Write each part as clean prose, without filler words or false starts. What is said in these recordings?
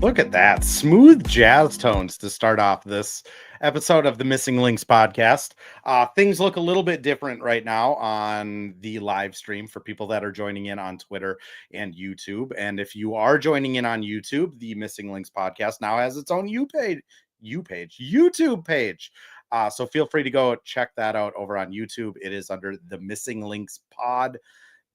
Look at that. Smooth jazz tones to start off this episode of the Missing Links podcast. Things look a little bit different right now on the live stream for people that are joining in on Twitter and YouTube. And if you are joining in on YouTube, the Missing Links podcast now has its own YouTube page. So feel free to go check that out over on YouTube. It is under the Missing Links pod,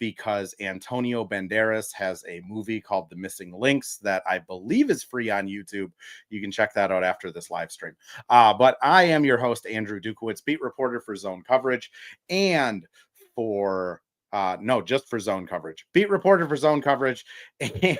because Antonio Banderas has a movie called The Missing Links that I believe is free on YouTube. You can check that out after this live stream. But I am your host, Andrew Dukowitz, beat reporter for Zone Coverage and just for Zone Coverage. Beat reporter for Zone Coverage,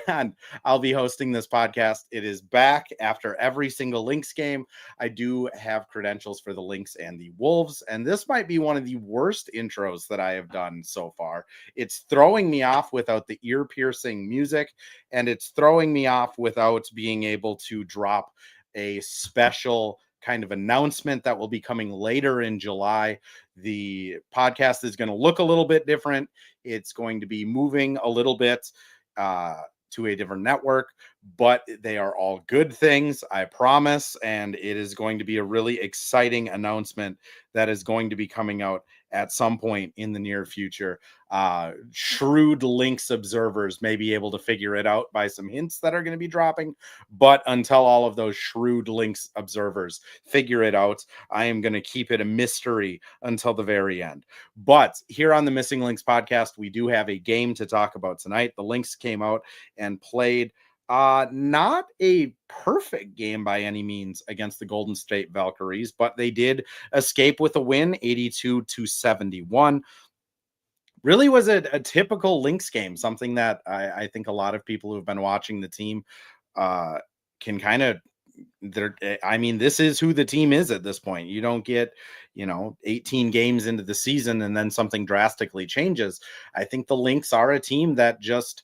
and I'll be hosting this podcast. It is back after every single Lynx game. I do have credentials for the Lynx and the Wolves, and this might be one of the worst intros that I have done so far. It's throwing me off without the ear-piercing music, and it's throwing me off without being able to drop a special kind of announcement that will be coming later in July. The podcast is going to look a little bit different. It's going to be moving a little bit to a different network, but they are all good things, I promise. And it is going to be a really exciting announcement that is going to be coming out at some point in the near future. Shrewd Lynx observers may be able to figure it out by some hints that are going to be dropping, but until all of those shrewd Lynx observers figure it out, I am going to keep it a mystery until the very end. But here on the Missing Links podcast, we do have a game to talk about tonight. The Lynx came out and played not a perfect game by any means against the Golden State Valkyries, but they did escape with a win, 82-71. Really was a typical Lynx game, something that I think a lot of people who've been watching the team can kind of, this is who the team is at this point. You don't get, 18 games into the season and then something drastically changes. I think the Lynx are a team that just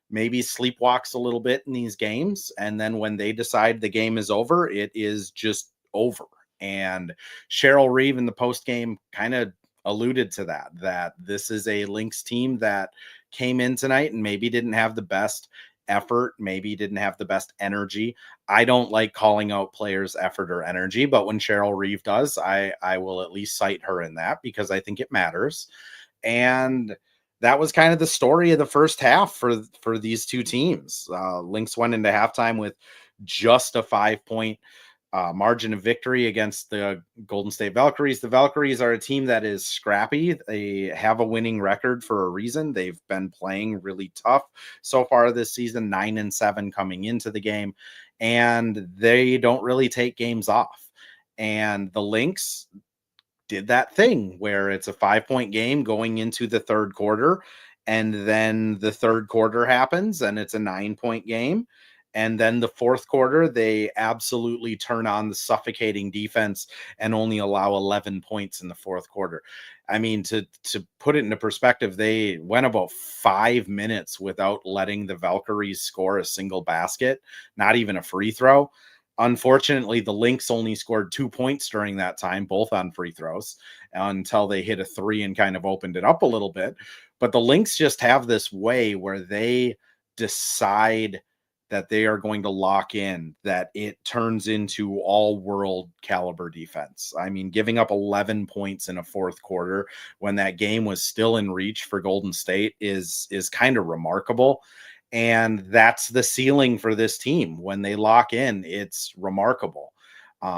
maybe sleepwalks a little bit in these games. And then when they decide the game is over, it is just over. And Cheryl Reeve in the post game kind of alluded to that this is a Lynx team that came in tonight and maybe didn't have the best effort, maybe didn't have the best energy. I don't like calling out players' effort or energy, but when Cheryl Reeve does, I will at least cite her in that because I think it matters. And that was kind of the story of the first half for these two teams. Lynx went into halftime with just a 5-point margin of victory against the Golden State Valkyries. The Valkyries are a team that is scrappy. They have a winning record for a reason. They've been playing really tough so far this season, 9-7 coming into the game, and they don't really take games off. And the Lynx did that thing where it's a 5-point game going into the third quarter, and then the third quarter happens and it's a 9-point game. And then the fourth quarter, they absolutely turn on the suffocating defense and only allow 11 points in the fourth quarter. I mean, to put it into perspective, they went about 5 minutes without letting the Valkyries score a single basket, not even a free throw. Unfortunately, the Lynx only scored 2 points during that time, both on free throws, until they hit a 3 and kind of opened it up a little bit. But the Lynx just have this way where they decide that they are going to lock in, that it turns into all world caliber defense. I mean, giving up 11 points in a fourth quarter when that game was still in reach for Golden State is kind of remarkable. And that's the ceiling for this team. When they lock in, it's remarkable.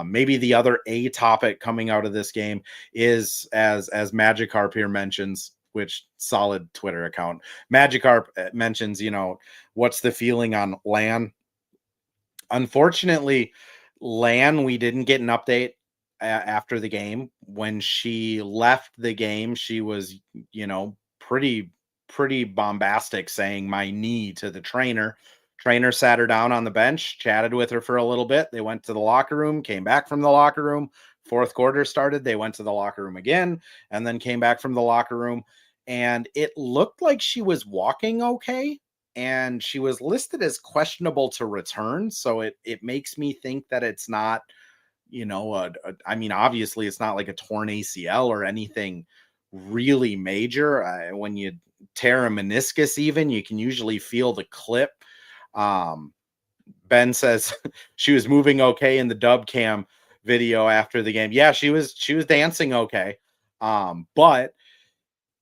Maybe the other topic coming out of this game is, as Magikarp here mentions, which solid Twitter account, Magikarp mentions, what's the feeling on Lan? Unfortunately, Lan, we didn't get an update after the game. When she left the game, she was, pretty bombastic, saying my knee to the trainer. Trainer sat her down on the bench, chatted with her for a little bit. They went to the locker room, came back from the locker room. Fourth quarter started. They went to the locker room again and then came back from the locker room. And it looked like she was walking okay. And she was listed as questionable to return. So it makes me think that it's not, obviously it's not like a torn ACL or anything really major. When you tear a meniscus, even, you can usually feel the clip. Ben says she was moving okay in the dub cam video after the game. Yeah, she was dancing okay. But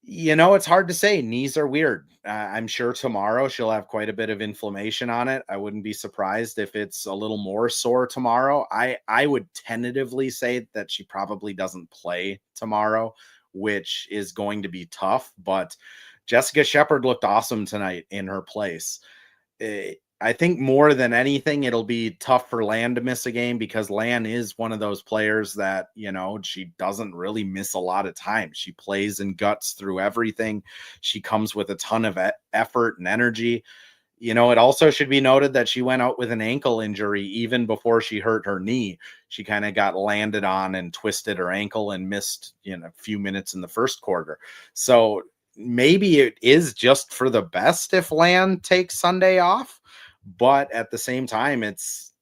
it's hard to say. Knees are weird. I'm sure tomorrow she'll have quite a bit of inflammation on it. I wouldn't be surprised if it's a little more sore tomorrow. I would tentatively say that she probably doesn't play tomorrow, which is going to be tough. But Jessica Shepard looked awesome tonight in her place. I think more than anything, it'll be tough for Lan to miss a game because Lan is one of those players that, she doesn't really miss a lot of time. She plays and guts through everything. She comes with a ton of effort and energy. It also should be noted that she went out with an ankle injury even before she hurt her knee. She kind of got landed on and twisted her ankle and missed, a few minutes in the first quarter. So maybe it is just for the best if Lan takes Sunday off, but at the same time, it's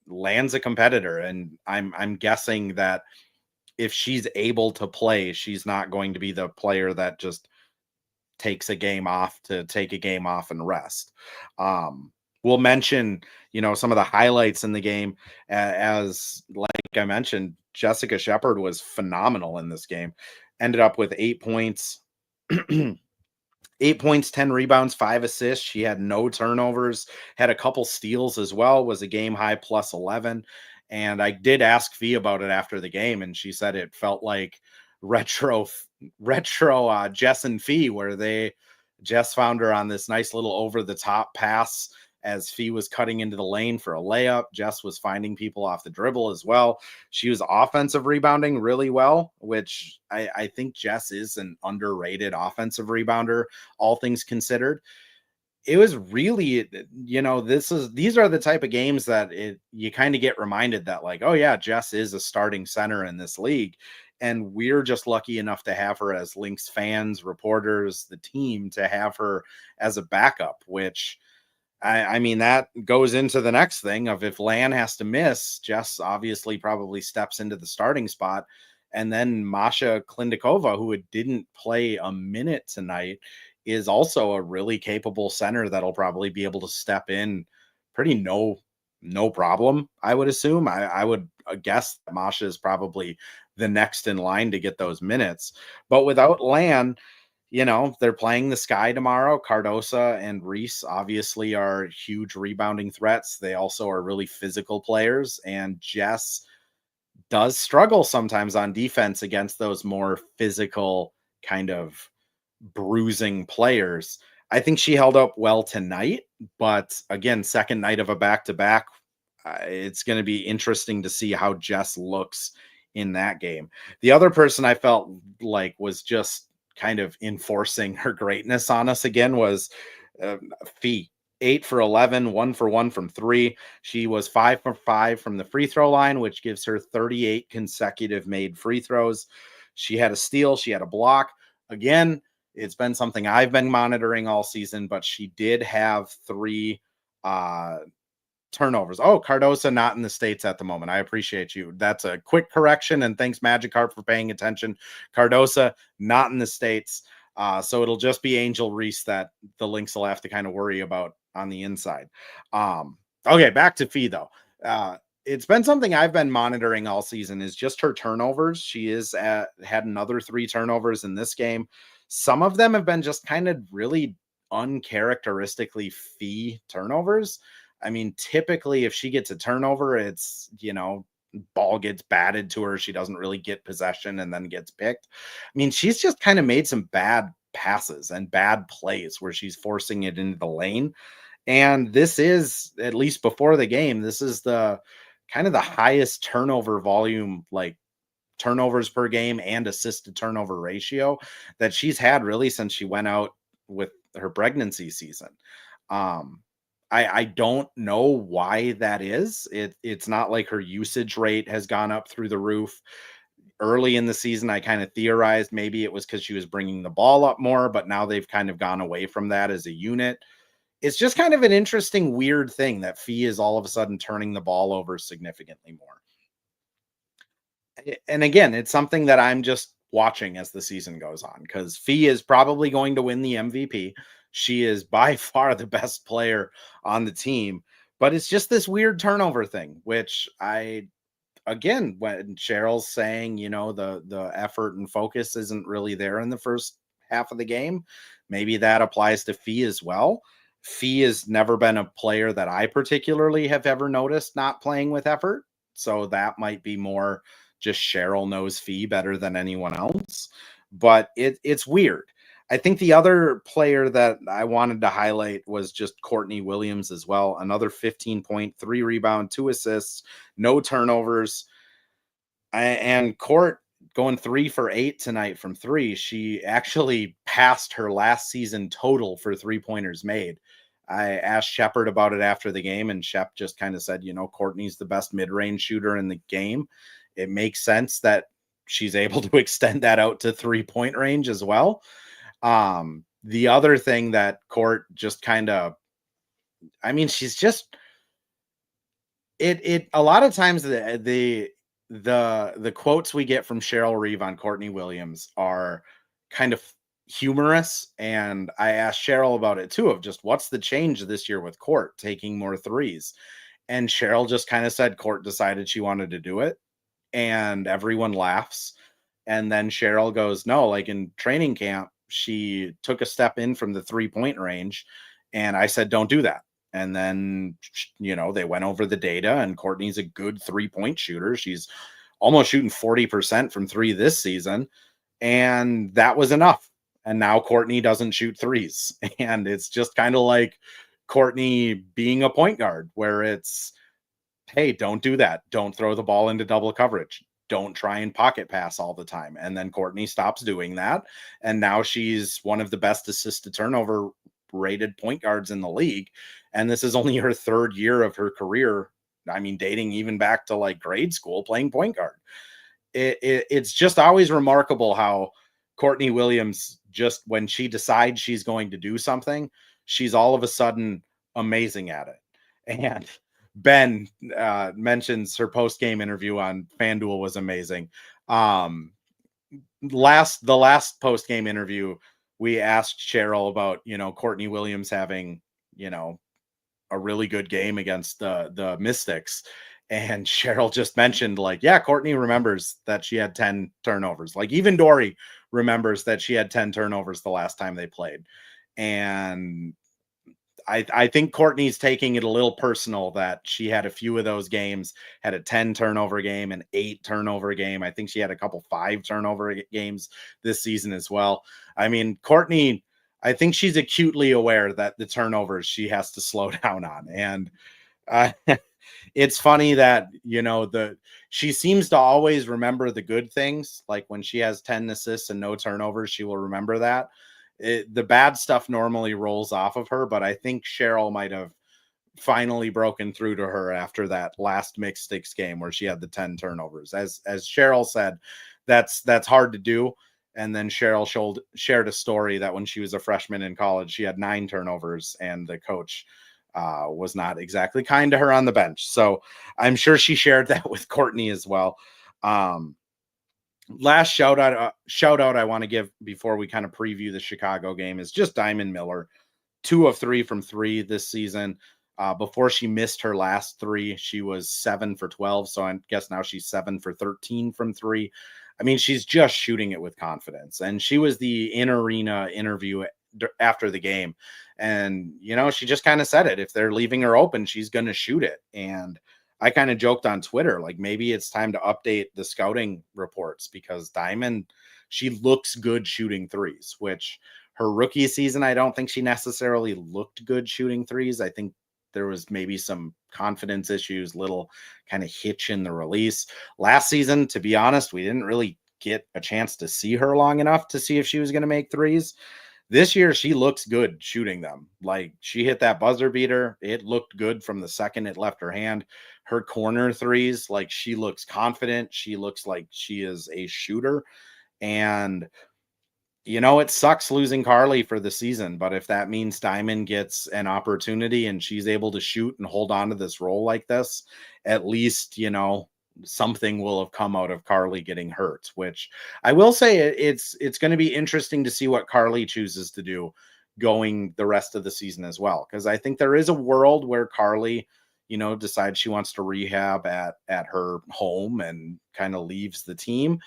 Lan's a competitor, and I'm guessing that if she's able to play, she's not going to be the player that just takes a game off to take a game off and rest. We'll mention, some of the highlights in the game. As like I mentioned, Jessica Shepard was phenomenal in this game. Ended up with 8 points, 8 points, 10 rebounds, 5 assists. She had no turnovers, had a couple steals as well, was a game high plus 11. And I did ask Fee about it after the game, and she said it felt like retro Jess and Fee, where Jess found her on this nice little over the top pass as Fee was cutting into the lane for a layup. Jess was finding people off the dribble as well. She was offensive rebounding really well, which I think Jess is an underrated offensive rebounder, all things considered. It was really, these are the type of games that you kind of get reminded that, like, oh yeah, Jess is a starting center in this league. And we're just lucky enough to have her as Lynx fans, reporters, the team, to have her as a backup, which I mean, that goes into the next thing of if Lan has to miss, Jess obviously probably steps into the starting spot. And then Masha Klindikova, who didn't play a minute tonight, is also a really capable center that'll probably be able to step in pretty no problem, I would assume. I would guess that Masha is probably the next in line to get those minutes. But without Lan, they're playing the Sky tomorrow. Cardosa and Reese obviously are huge rebounding threats. They also are really physical players, and Jess does struggle sometimes on defense against those more physical kind of bruising players. I think she held up well tonight, but again, second night of a back-to-back, it's going to be interesting to see how Jess looks in that game. The other person I felt like was just kind of enforcing her greatness on us again was Fee. 8 for 11, 1 for 1 from 3. She was 5 for 5 from the free throw line, which gives her 38 consecutive made free throws. She had a steal, she had a block. Again, it's been something I've been monitoring all season, but she did have 3 turnovers. Oh, Cardosa not in the States at the moment. I appreciate you. That's a quick correction, and thanks Magikarp for paying attention. Cardosa not in the States. So it'll just be Angel Reese that the Lynx will have to kind of worry about on the inside. Okay, back to Fee though. It's been something I've been monitoring all season is just her turnovers. She had another 3 turnovers in this game. Some of them have been just kind of really uncharacteristically Fee turnovers. I mean, typically if she gets a turnover, it's, ball gets batted to her. She doesn't really get possession and then gets picked. I mean, she's just kind of made some bad passes and bad plays where she's forcing it into the lane. And this is, at least before the game, this is the kind of the highest turnover volume, like turnovers per game and assist to turnover ratio that she's had really since she went out with her pregnancy season. I don't know why that is. It's not like her usage rate has gone up through the roof. Early in the season, I kind of theorized maybe it was because she was bringing the ball up more, but now they've kind of gone away from that as a unit. It's just kind of an interesting, weird thing that Fee is all of a sudden turning the ball over significantly more. And again, it's something that I'm just watching as the season goes on because Fee is probably going to win the MVP. She is by far the best player on the team, But it's just this weird turnover thing, which again, when Cheryl's saying, the effort and focus isn't really there in the first half of the game, maybe that applies to Fee as well. Fee has never been a player that I particularly have ever noticed not playing with effort. So that might be more just Cheryl knows Fee better than anyone else. But it's weird. I think the other player that I wanted to highlight was just Courtney Williams as well. Another 15-point, 3 rebound, 2 assists, no turnovers. And Court going 3 for 8 tonight from 3. She actually passed her last season total for 3-pointers made. I asked Shepard about it after the game, and Shep just kind of said, Courtney's the best mid-range shooter in the game. It makes sense that she's able to extend that out to 3-point range as well. The other thing that Court just kind of, she's just it a lot of times the quotes we get from Cheryl Reeve on Courtney Williams are kind of humorous, and I asked Cheryl about it too, of just what's the change this year with Court taking more threes, and Cheryl just kind of said Court decided she wanted to do it, and everyone laughs. And then Cheryl goes, no, like in training camp, she took a step in from the 3-point range, and I said, don't do that. And then, they went over the data, and Courtney's a good 3-point shooter. She's almost shooting 40% from 3 this season. And that was enough. And now Courtney doesn't shoot threes. And it's just kind of like Courtney being a point guard, where it's, hey, don't do that. Don't throw the ball into double coverage. Don't try and pocket pass all the time. And then Courtney stops doing that. And now she's one of the best assist to turnover rated point guards in the league. And this is only her 3rd year of her career. Dating even back to like grade school, playing point guard. It's just always remarkable how Courtney Williams, just when she decides she's going to do something, she's all of a sudden amazing at it. And Ben mentions her post-game interview on FanDuel was amazing. The last post-game interview, we asked Cheryl about, Courtney Williams having, a really good game against the Mystics. And Cheryl just mentioned, like, yeah, Courtney remembers that she had 10 turnovers. Like, even Dory remembers that she had 10 turnovers the last time they played. And I think Courtney's taking it a little personal that she had a few of those games, had a 10 turnover game, an 8 turnover game. I think she had a couple 5 turnover games this season as well. Courtney, I think she's acutely aware that the turnovers she has to slow down on. And it's funny that, she seems to always remember the good things. Like when she has 10 assists and no turnovers, she will remember that. The bad stuff normally rolls off of her, but I think Cheryl might have finally broken through to her after that last mixed sticks game where she had the 10 turnovers. As Cheryl said, that's hard to do. And then Cheryl shared a story that when she was a freshman in college, she had 9 turnovers, and the coach was not exactly kind to her on the bench. So I'm sure she shared that with Courtney as well. Last shout out I want to give before we kind of preview the Chicago game is just Diamond Miller, 2 of 3 from 3 this season. Before she missed her last 3, she was 7 for 12. So I guess now she's 7 for 13 from 3. She's just shooting it with confidence. And she was the in-arena interview after the game. And, she just kind of said it. If they're leaving her open, she's going to shoot it. And I kind of joked on Twitter, like maybe it's time to update the scouting reports, because Diamond, she looks good shooting threes, which her rookie season, I don't think she necessarily looked good shooting threes. I think there was maybe some confidence issues, little kind of hitch in the release. Last season, to be honest, we didn't really get a chance to see her long enough to see if she was going to make threes. This year, she looks good shooting them. Like, she hit that buzzer beater. It looked good from the second it left her hand. Her corner threes, like, she looks confident. She looks like she is a shooter. And, it sucks losing Carly for the season. But if that means Diamond gets an opportunity and she's able to shoot and hold on to this role like this, at least, something will have come out of Carly getting hurt, which I will say it's going to be interesting to see what Carly chooses to do going the rest of the season as well. Because I think there is a world where Carly decides she wants to rehab at her home and kind of leaves the team.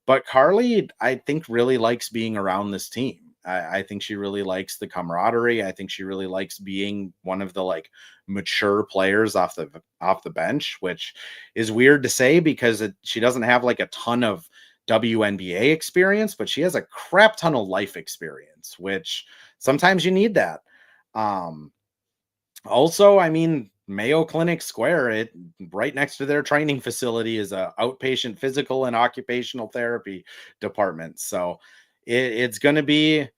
But Carly, I think, really likes being around this team. I think she really likes the camaraderie. I think she really likes being one of the like mature players off the bench, which is weird to say because she doesn't have like a ton of WNBA experience, but she has a crap ton of life experience, which sometimes you need that. Um, Also, I mean, Mayo Clinic Square, it right next to their training facility is a outpatient physical and occupational therapy department. So it's gonna be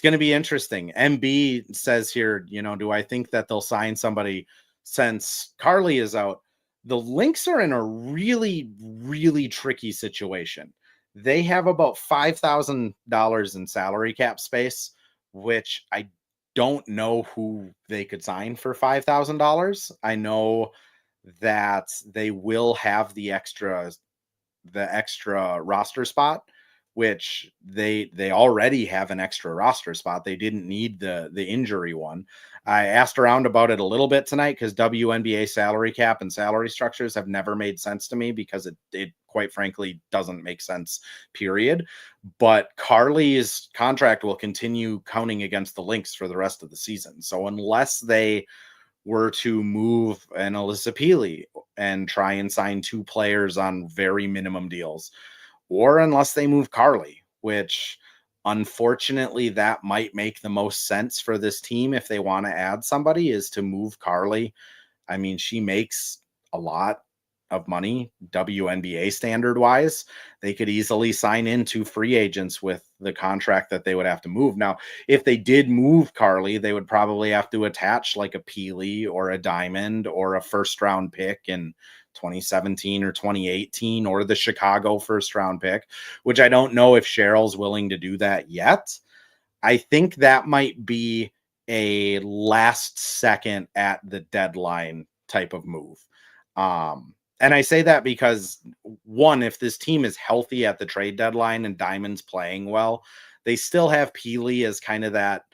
interesting. MB says here, do I think that they'll sign somebody since Carly is out? The Lynx are in a really, really tricky situation. They have about $5,000 in salary cap space, which I don't know who they could sign for $5,000. I know that they will have the extra roster spot, which they already have an extra roster spot. They didn't need the injury one. I asked around about it a little bit tonight because WNBA salary cap and salary structures have never made sense to me because it quite frankly doesn't make sense, period. But Carly's contract will continue counting against the Lynx for the rest of the season. So unless they were to move an Alyssa Peely and try and sign two players on very minimum deals, or unless they move Carly, which unfortunately that might make the most sense for this team if they want to add somebody, is to move Carly. I mean, she makes a lot of money WNBA standard wise. They could easily sign in two free agents with the contract that they would have to move. Now, if they did move Carly, they would probably have to attach like a Peely or a Diamond or a first round pick in 2017 or 2018 or the Chicago first round pick, which I don't know if Cheryl's willing to do that yet. I think that might be a last second at the deadline type of move. And I say that because one, if this team is healthy at the trade deadline and Diamond's playing well, they still have Peely as kind of that,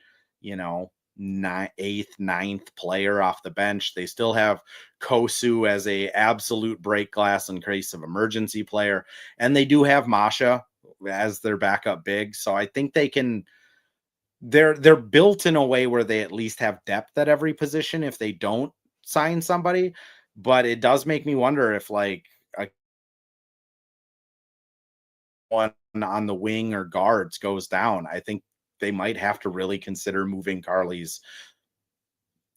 eighth, ninth player off the bench. They still have Kosu as a absolute break glass in case of emergency player, and they do have Masha as their backup big. So I think they can. They're built in a way where they at least have depth at every position if they don't sign somebody. But it does make me wonder if like a one on the wing or guards goes down. I think they might have to really consider moving Carly's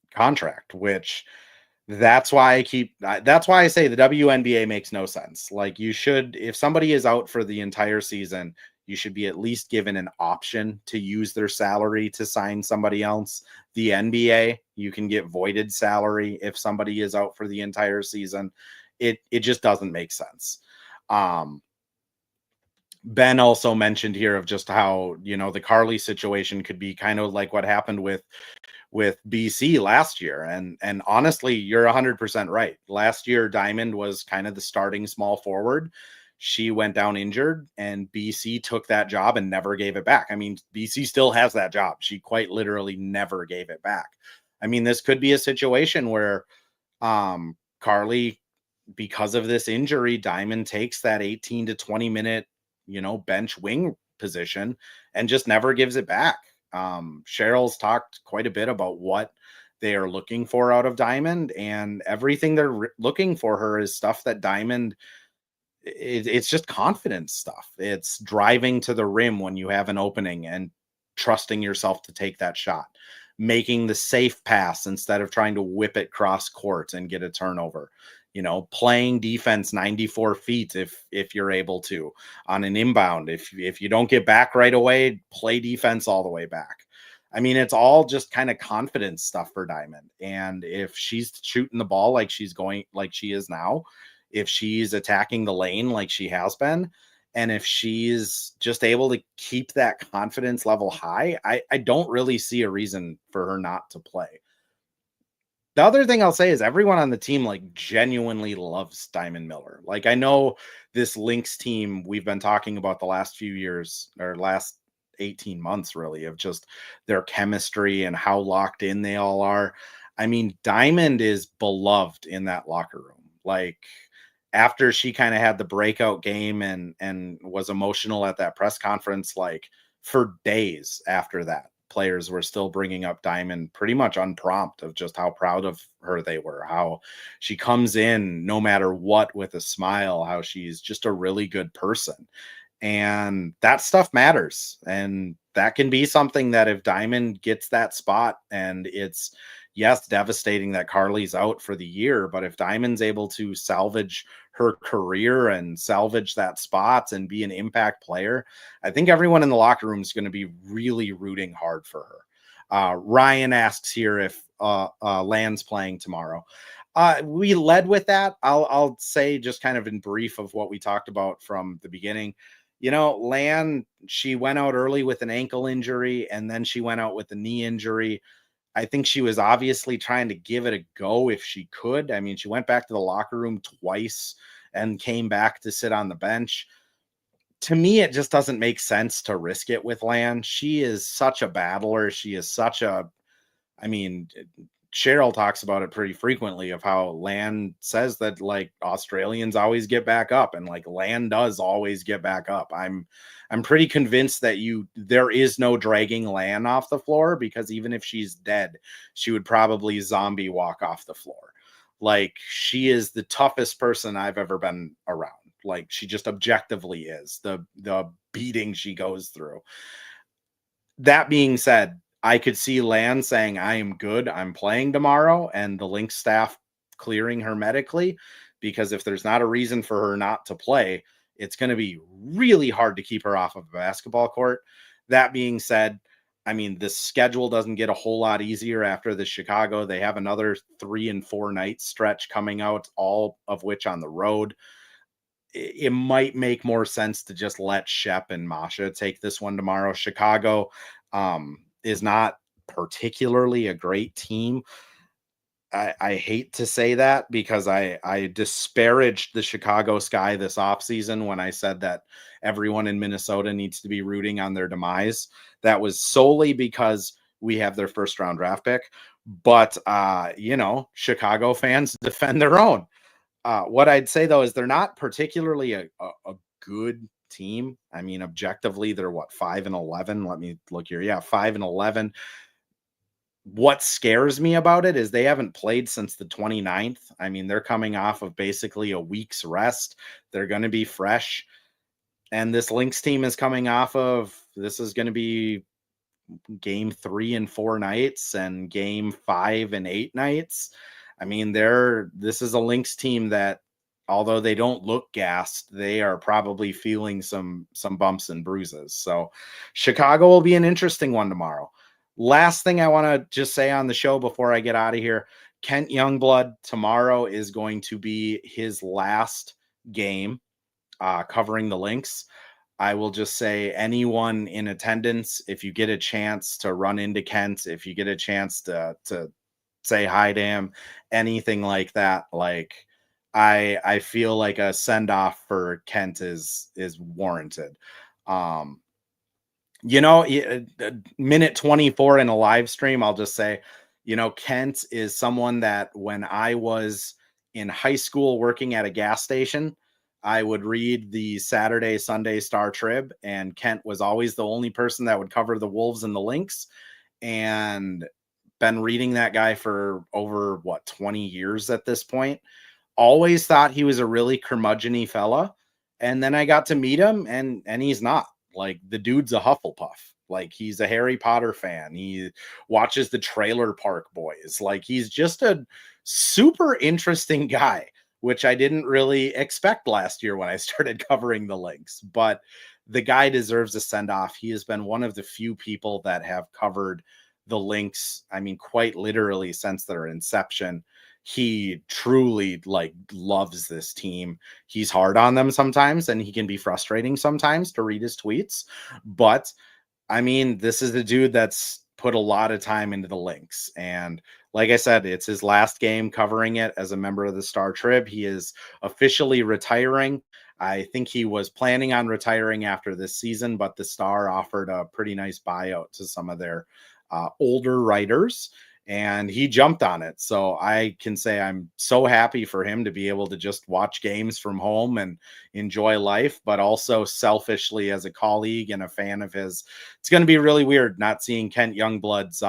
contract, which that's why I say the WNBA makes no sense. Like, you should, if somebody is out for the entire season, you should be at least given an option to use their salary to sign somebody else. The NBA, you can get voided salary if somebody is out for the entire season. It just doesn't make sense. Um, Ben also mentioned here of just how, the Carly situation could be kind of like what happened with BC last year. And honestly, you're 100% right. Last year, Diamond was kind of the starting small forward. She went down injured, and BC took that job and never gave it back. I mean, BC still has that job. She quite literally never gave it back. I mean, this could be a situation where Carly, because of this injury, Diamond takes that 18 to 20 minute, bench wing position and just never gives it back. Cheryl's talked quite a bit about what they are looking for out of Diamond, and everything they're looking for her is stuff that Diamond, it's just confidence stuff. It's driving to the rim when you have an opening and trusting yourself to take that shot, making the safe pass instead of trying to whip it cross court and get a turnover, playing defense 94 feet if you're able to on an inbound. If you don't get back right away, play defense all the way back. I mean, it's all just kind of confidence stuff for Diamond. And if she's shooting the ball like she is now, if she's attacking the lane like she has been, and if she's just able to keep that confidence level high, I don't really see a reason for her not to play. The other thing I'll say is everyone on the team like genuinely loves Diamond Miller. Like, I know this Lynx team we've been talking about the last few years or last 18 months really of just their chemistry and how locked in they all are. I mean, Diamond is beloved in that locker room. Like, after she kind of had the breakout game and was emotional at that press conference, like for days after that, players were still bringing up Diamond pretty much unprompted of just how proud of her they were, how she comes in no matter what with a smile, how she's just a really good person. And that stuff matters. And that can be something that if Diamond gets that spot, and it's, yes, devastating that Carly's out for the year, but if Diamond's able to salvage her career and salvage that spot and be an impact player, I think everyone in the locker room is going to be really rooting hard for her. Ryan asks here if Land's playing tomorrow. We led with that. I'll say just kind of in brief of what we talked about from the beginning. You know, Lan, she went out early with an ankle injury, and then she went out with a knee injury. I think she was obviously trying to give it a go if she could. I mean, she went back to the locker room twice and came back to sit on the bench. To me, it just doesn't make sense to risk it with Lan. She is such a battler. She is such a, I mean, Cheryl talks about it pretty frequently of how Lan says that like Australians always get back up, and like Lan does always get back up. I'm pretty convinced that there is no dragging Lan off the floor, because even if she's dead, she would probably zombie walk off the floor. Like, she is the toughest person I've ever been around. Like, she just objectively is. The beating she goes through. That being said, I could see Lan saying, I am good, I'm playing tomorrow, and the Lynx staff clearing her medically, because if there's not a reason for her not to play, it's going to be really hard to keep her off of a basketball court. That being said, I mean, the schedule doesn't get a whole lot easier after the Chicago. They have another 3 and 4 night stretch coming out, all of which on the road. It might make more sense to just let Shep and Masha take this one tomorrow. Chicago is not particularly a great team. I hate to say that, because I disparaged the Chicago Sky this offseason when I said that everyone in Minnesota needs to be rooting on their demise. That was solely because we have their first round draft pick. But, Chicago fans defend their own. What I'd say, though, is they're not particularly a good team. I mean, objectively, they're 5-11. Let me look here. Yeah, 5-11. What scares me about it is they haven't played since the 29th. I mean, they're coming off of basically a week's rest. They're going to be fresh. And this Lynx team is coming off of, this is going to be game 3 and 4 nights and game 5 and 8 nights. I mean, this is a Lynx team that, although they don't look gassed, they are probably feeling some bumps and bruises. So Chicago will be an interesting one tomorrow. Last thing I want to just say on the show before I get out of here, Kent Youngblood tomorrow is going to be his last game covering the Lynx. I will just say, anyone in attendance, if you get a chance to run into Kent, if you get a chance to say hi to him, anything like that, like, I feel like a send off for Kent is warranted. Minute 24 in a live stream, I'll just say, Kent is someone that when I was in high school working at a gas station, I would read the Saturday, Sunday Star Trib, and Kent was always the only person that would cover the Wolves and the Lynx. And been reading that guy for over 20 years at this point. Always thought he was a really curmudgeon-y fella. And then I got to meet him, and he's not. Like, the dude's a Hufflepuff. Like, he's a Harry Potter fan. He watches the Trailer Park Boys. Like, he's just a super interesting guy, which I didn't really expect last year when I started covering the Lynx. But the guy deserves a send-off. He has been one of the few people that have covered the Lynx, I mean, quite literally since their inception. He truly loves this team. He's hard on them sometimes, and he can be frustrating sometimes to read his tweets. But I mean, this is the dude that's put a lot of time into the Lynx. And like I said, it's his last game covering it as a member of the Star Trib. He is officially retiring. I think he was planning on retiring after this season, but the Star offered a pretty nice buyout to some of their older writers. and he jumped on it. So I can say I'm so happy for him to be able to just watch games from home and enjoy life, but also selfishly as a colleague and a fan of his, it's going to be really weird not seeing Kent Youngblood's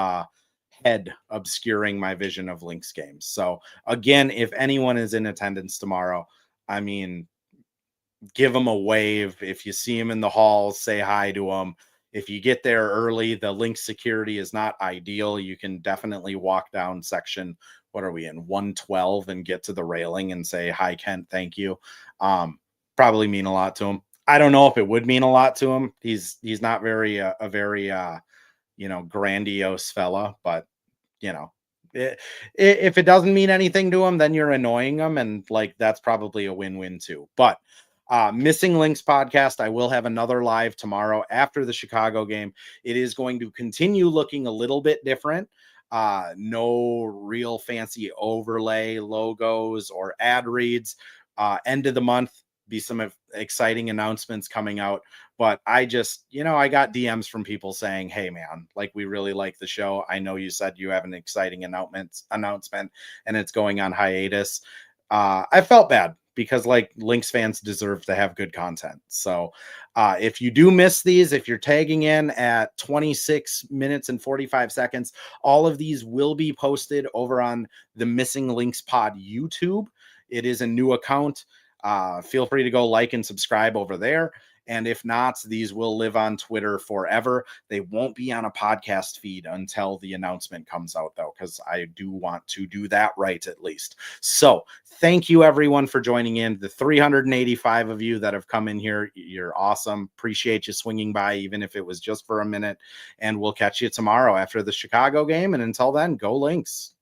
head obscuring my vision of Lynx games. So again, if anyone is in attendance tomorrow, I mean, give him a wave. If you see him in the halls, say hi to him. If you get there early, the Lynx security is not ideal. You can definitely walk down section, what are we in, 112, and get to the railing and say, hi, Kent, thank you. Probably mean a lot to him. I don't know if it would mean a lot to him. He's not very, a very, grandiose fella, but you know, if it doesn't mean anything to him, then you're annoying him. And like, that's probably a win-win too. But Missing Links podcast, I will have another live tomorrow after the Chicago game. It is going to continue looking a little bit different. No real fancy overlay logos or ad reads. End of the month, be some exciting announcements coming out. But I just, I got DMs from people saying, hey man, like, we really like the show. I know you said you have an exciting announcement and it's going on hiatus. I felt bad because like Lynx fans deserve to have good content. So if you do miss these, if you're tagging in at 26 minutes and 45 seconds, all of these will be posted over on the Missing Links Pod YouTube. It is a new account. Feel free to go like and subscribe over there. And if not, these will live on Twitter forever. They won't be on a podcast feed until the announcement comes out, though, because I do want to do that right at least. So thank you, everyone, for joining in. The 385 of you that have come in here, you're awesome. Appreciate you swinging by, even if it was just for a minute. And we'll catch you tomorrow after the Chicago game. And until then, go Lynx.